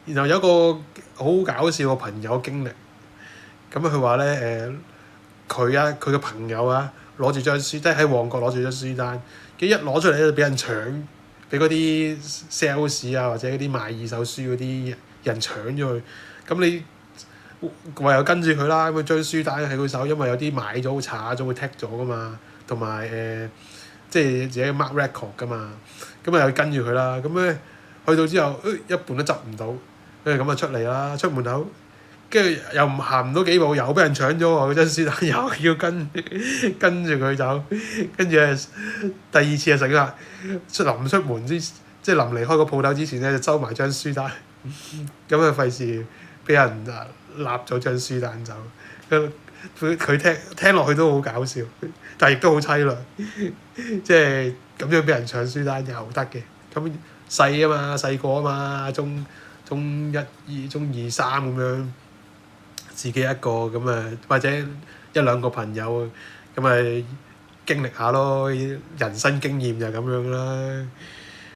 然後有一個好搞笑嘅朋友經歷，咁佢話咧佢嘅朋友啊攞住張書，即係喺旺角攞住張書單，跟住一攞出嚟咧就俾人搶，俾嗰啲 sales 啊或者嗰啲賣二手書嗰啲人搶咗佢，咁你唯有跟住佢啦，咁張書單喺佢手，因為有啲買咗會查咗會 tag 咗噶嘛，同埋即係自己 mark record 噶嘛，咁又跟住佢啦，咁咧去到之後，一半都執唔到，跟住咁啊出嚟啦，出門口，跟住又唔行唔到幾步，又俾人搶咗喎，嗰張書單又要跟住佢走，跟住第二次啊醒啦，臨出門即係臨離開個鋪頭之前咧，就收埋張書單，咁啊費事俾人立咗張書單走。佢聽落去都好搞笑，但係亦都好凄涼，即係咁樣俾人搶書單又得嘅，咁細啊嘛，細個啊嘛，中一二、中二三咁樣，自己一個咁啊，或者一兩個朋友咁咪經歷下咯，人生經驗就係咁樣啦。